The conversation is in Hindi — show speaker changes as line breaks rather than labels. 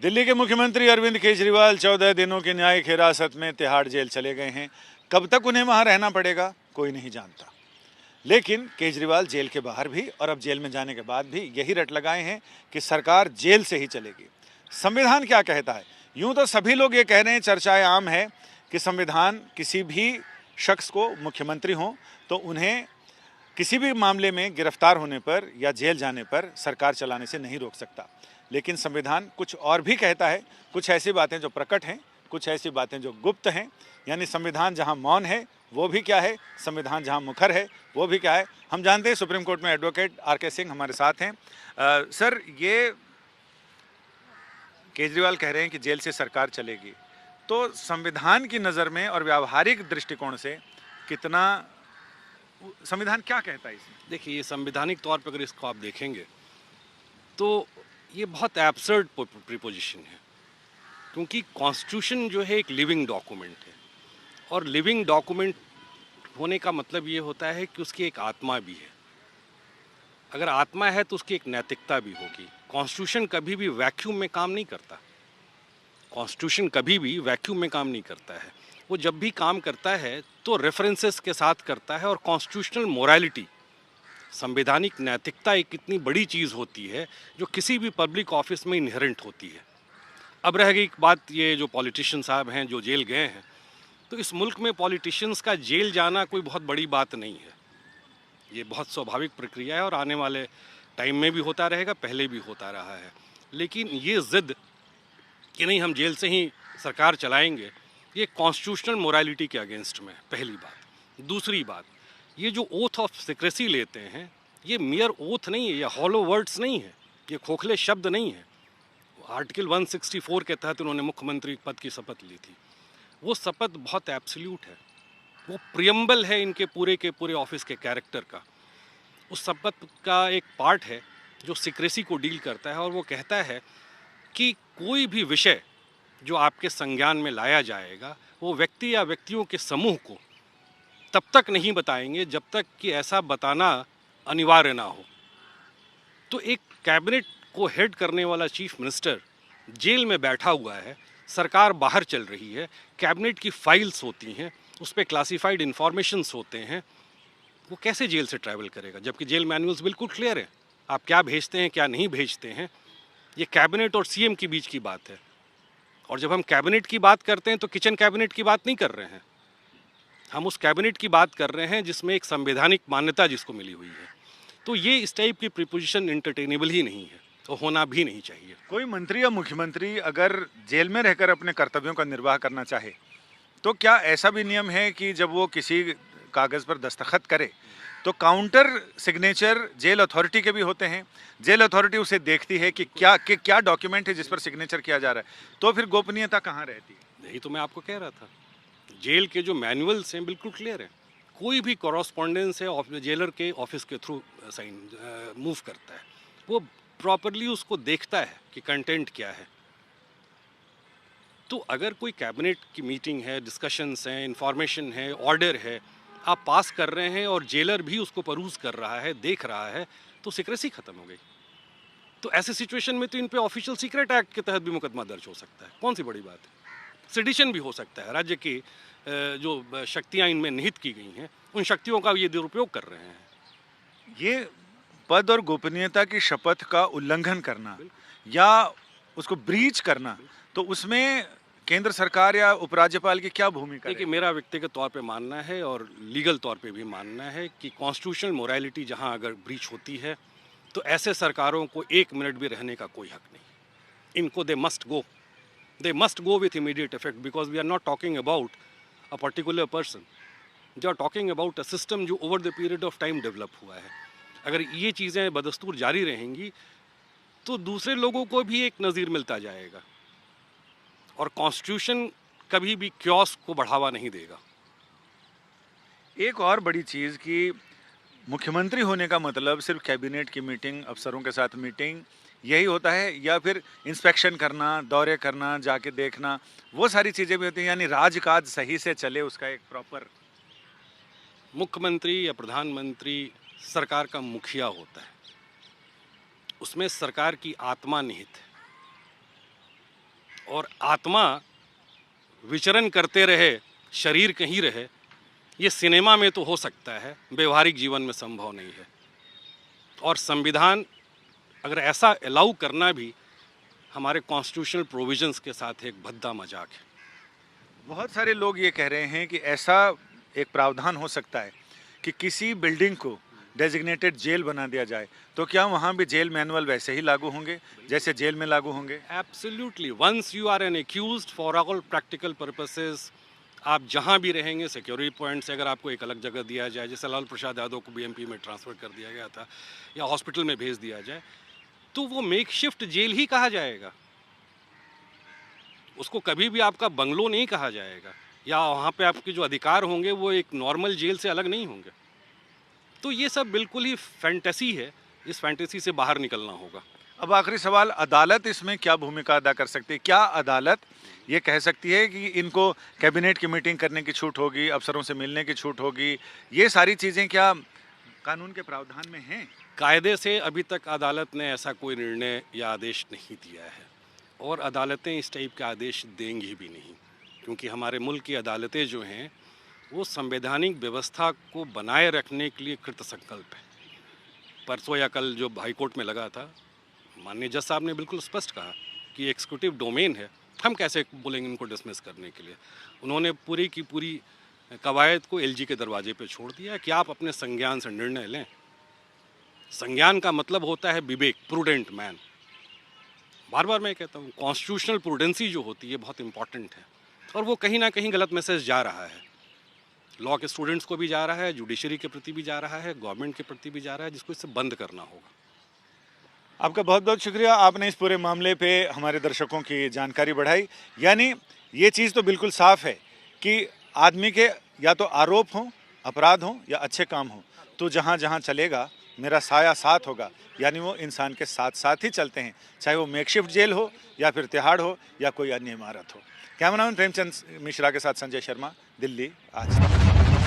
दिल्ली के मुख्यमंत्री अरविंद केजरीवाल 14 दिनों की न्यायिक हिरासत में तिहाड़ जेल चले गए हैं। कब तक उन्हें वहां रहना पड़ेगा कोई नहीं जानता, लेकिन केजरीवाल जेल के बाहर भी और अब जेल में जाने के बाद भी यही रट लगाए हैं कि सरकार जेल से ही चलेगी। संविधान क्या कहता है? यूं तो सभी लोग ये कह रहे हैं, चर्चाएं आम है कि संविधान किसी भी शख्स को, मुख्यमंत्री हों तो उन्हें किसी भी मामले में गिरफ्तार होने पर या जेल जाने पर सरकार चलाने से नहीं रोक सकता। लेकिन संविधान कुछ और भी कहता है। कुछ ऐसी बातें जो प्रकट हैं, कुछ ऐसी बातें जो गुप्त हैं। यानी संविधान जहां मौन है वो भी क्या है, संविधान जहां मुखर है वो भी क्या है। हम जानते हैं सुप्रीम कोर्ट में एडवोकेट आर.के. सिंह हमारे साथ हैं। सर, ये केजरीवाल कह रहे हैं कि जेल से सरकार चलेगी, तो संविधान की नज़र में और व्यावहारिक दृष्टिकोण से कितना, संविधान क्या कहता है इसमें?
देखिए, ये संवैधानिक तौर पर अगर इसको आप देखेंगे तो ये बहुत एब्सर्ड प्रीपोजिशन है, क्योंकि कॉन्स्टिट्यूशन जो है एक लिविंग डॉक्यूमेंट है, और लिविंग डॉक्यूमेंट होने का मतलब ये होता है कि उसकी एक आत्मा भी है। अगर आत्मा है तो उसकी एक नैतिकता भी होगी। कॉन्स्टिट्यूशन कभी भी वैक्यूम में काम नहीं करता। कॉन्स्टिट्यूशन कभी भी वैक्यूम में काम नहीं करता है। वो जब भी काम करता है तो रेफरेंसेस के साथ करता है, और कॉन्स्टिट्यूशनल मोरालिटी, संवैधानिक नैतिकता एक इतनी बड़ी चीज़ होती है जो किसी भी पब्लिक ऑफिस में इनहेरेंट होती है। अब रह गई बात, ये जो पॉलिटिशियन साहब हैं जो जेल गए हैं, तो इस मुल्क में पॉलिटिशियंस का जेल जाना कोई बहुत बड़ी बात नहीं है। ये बहुत स्वाभाविक प्रक्रिया है और आने वाले टाइम में भी होता रहेगा, पहले भी होता रहा है। लेकिन ये ज़िद कि नहीं हम जेल से ही सरकार चलाएंगे, ये कॉन्स्टिट्यूशनल मोरालिटी के अगेंस्ट में, पहली बात। दूसरी बात, ये जो ओथ ऑफ सीक्रेसी लेते हैं, ये मियर ओथ नहीं है, ये हॉलो वर्ड्स नहीं है, ये खोखले शब्द नहीं है। आर्टिकल 164 के तहत उन्होंने मुख्यमंत्री पद की शपथ ली थी। वो शपथ बहुत एब्सोल्यूट है, वो प्रियम्बल है इनके पूरे के पूरे ऑफिस के कैरेक्टर का। उस शपथ का एक पार्ट है जो सीक्रेसी को डील करता है, और वो कहता है कि कोई भी विषय जो आपके संज्ञान में लाया जाएगा, वो व्यक्ति या व्यक्तियों के समूह को तब तक नहीं बताएंगे जब तक कि ऐसा बताना अनिवार्य ना हो। तो एक कैबिनेट को हेड करने वाला चीफ मिनिस्टर जेल में बैठा हुआ है, सरकार बाहर चल रही है, कैबिनेट की फाइल्स होती हैं, उस पर क्लासिफाइड इंफॉर्मेशंस होते हैं, वो कैसे जेल से ट्रैवल करेगा? जबकि जेल मैनुअल्स बिल्कुल क्लियर है, आप क्या भेजते हैं क्या नहीं भेजते हैं। ये कैबिनेट और सीएम के बीच की बात है, और जब हम कैबिनेट की बात करते हैं तो किचन कैबिनेट की बात नहीं कर रहे हैं, हम उस कैबिनेट की बात कर रहे हैं जिसमें एक संवैधानिक मान्यता जिसको मिली हुई है। तो ये इस टाइप की प्रीपोजिशन इंटरटेनेबल ही नहीं है, तो होना भी नहीं चाहिए।
कोई मंत्री या मुख्यमंत्री अगर जेल में रहकर अपने कर्तव्यों का निर्वाह करना चाहे, तो क्या ऐसा भी नियम है कि जब वो किसी कागज पर दस्तखत करे तो काउंटर सिग्नेचर जेल अथॉरिटी के भी होते हैं? जेल अथॉरिटी उसे देखती है कि क्या डॉक्यूमेंट है जिस पर सिग्नेचर किया जा रहा है, तो फिर गोपनीयता कहाँ रहती है?
यही तो मैं आपको कह रहा था, जेल के जो मैनुअल्स हैं बिल्कुल क्लियर है। कोई भी कॉरस्पॉन्डेंस है जेलर के ऑफिस के थ्रू साइन मूव करता है, वो प्रॉपरली उसको देखता है कि कंटेंट क्या है। तो अगर कोई कैबिनेट की मीटिंग है, डिस्कशंस हैं, इंफॉर्मेशन है, ऑर्डर है, आप पास कर रहे हैं और जेलर भी उसको परूज कर रहा है, देख रहा है, तो सीक्रेसी खत्म हो गई। तो ऐसे सिचुएशन में तो इन पे ऑफिशियल सीक्रेट एक्ट के तहत भी मुकदमा दर्ज हो सकता है, कौन सी बड़ी बात है। सेडिशन भी हो सकता है, राज्य की जो शक्तियां इनमें निहित की गई हैं, उन शक्तियों का ये दुरुपयोग कर रहे हैं।
ये पद और गोपनीयता की शपथ का उल्लंघन करना या उसको ब्रीच करना, तो उसमें केंद्र सरकार या उपराज्यपाल की क्या भूमिका है?
देखिए, मेरा व्यक्तिगत तौर पे मानना है और लीगल तौर पे भी मानना है कि कॉन्स्टिट्यूशनल मोरालिटी जहां अगर ब्रीच होती है तो ऐसे सरकारों को एक मिनट भी रहने का कोई हक नहीं। इनको they must go with immediate effect, because we are not talking about a particular person, we are talking about a system जो over the period of time develop हुआ है। अगर ये चीज़ें बदस्तूर जारी रहेंगी तो दूसरे लोगों को भी एक नज़ीर मिलता जाएगा, और कॉन्स्टिट्यूशन कभी भी क्योस को बढ़ावा नहीं देगा।
एक और बड़ी चीज़ कि मुख्यमंत्री होने का मतलब सिर्फ कैबिनेट की मीटिंग, अफसरों के साथ मीटिंग, यही होता है, या फिर इंस्पेक्शन करना, दौरे करना, जाके देखना, वो सारी चीज़ें भी होती हैं? यानी राजकाज सही से चले उसका एक प्रॉपर।
मुख्यमंत्री या प्रधानमंत्री सरकार का मुखिया होता है, उसमें सरकार की आत्मा निहित है। और आत्मा विचरण करते रहे, शरीर कहीं रहे, ये सिनेमा में तो हो सकता है, व्यवहारिक जीवन में संभव नहीं है। और संविधान अगर ऐसा अलाउ करना भी हमारे कॉन्स्टिट्यूशनल प्रोविजंस के साथ एक भद्दा मजाक है।
बहुत सारे लोग ये कह रहे हैं कि ऐसा एक प्रावधान हो सकता है कि किसी बिल्डिंग को डेजिग्नेटेड जेल बना दिया जाए, तो क्या वहाँ भी जेल मैनुअल वैसे ही लागू होंगे जैसे जेल में लागू होंगे?
Absolutely, once you are an accused for all practical purposes, आप जहाँ भी रहेंगे सिक्योरिटी पॉइंट से अगर आपको एक अलग जगह दिया जाए, जैसे लालू प्रसाद यादव को बीएमपी में ट्रांसफ़र कर दिया गया था या हॉस्पिटल में भेज दिया जाए, तो वो मेकशिफ्ट जेल ही कहा जाएगा। उसको कभी भी आपका बंगलो नहीं कहा जाएगा, या वहाँ पे आपके जो अधिकार होंगे वो एक नॉर्मल जेल से अलग नहीं होंगे। तो ये सब बिल्कुल ही फैंटेसी है, इस फैंटेसी से बाहर निकलना होगा।
अब आखिरी सवाल, अदालत इसमें क्या भूमिका अदा कर सकती है? क्या अदालत ये कह सकती है कि इनको कैबिनेट की मीटिंग करने की छूट होगी, अफसरों से मिलने की छूट होगी? ये सारी चीज़ें क्या कानून के प्रावधान में हैं?
कायदे से अभी तक अदालत ने ऐसा कोई निर्णय या आदेश नहीं दिया है, और अदालतें इस टाइप के आदेश देंगी भी नहीं, क्योंकि हमारे मुल्क की अदालतें जो हैं वो संवैधानिक व्यवस्था को बनाए रखने के लिए कृत संकल्प है। परसों या कल जो हाई कोर्ट में लगा था, माननीय जज साहब ने बिल्कुल स्पष्ट कहा कि एग्जीक्यूटिव डोमेन है, हम कैसे बोलेंगे इनको डिसमिस करने के लिए। उन्होंने पूरी की पूरी कवायद को एलजी के दरवाजे पे छोड़ दिया कि आप अपने संज्ञान से निर्णय लें। संज्ञान का मतलब होता है विवेक, प्रूडेंट मैन। बार बार मैं कहता हूँ, कॉन्स्टिट्यूशनल प्रूडेंसी जो होती है बहुत इंपॉर्टेंट है, और वो कहीं ना कहीं गलत मैसेज जा रहा है। लॉ के स्टूडेंट्स को भी जा रहा है, जुडिशरी के प्रति भी जा रहा है, गवर्नमेंट के प्रति भी जा रहा है, जिसको इससे बंद करना होगा।
आपका बहुत बहुत शुक्रिया, आपने इस पूरे मामले पे हमारे दर्शकों की जानकारी बढ़ाई। यानी ये चीज़ तो बिल्कुल साफ है कि आदमी के या तो आरोप हों, अपराध हों या अच्छे काम हों, तो जहाँ जहाँ चलेगा मेरा साया साथ होगा, यानी वो इंसान के साथ साथ ही चलते हैं, चाहे वो मेकशिफ्ट जेल हो या फिर तिहाड़ हो या कोई अन्य इमारत हो। कैमरामैन प्रेमचंद मिश्रा के साथ संजय शर्मा, दिल्ली आज तक।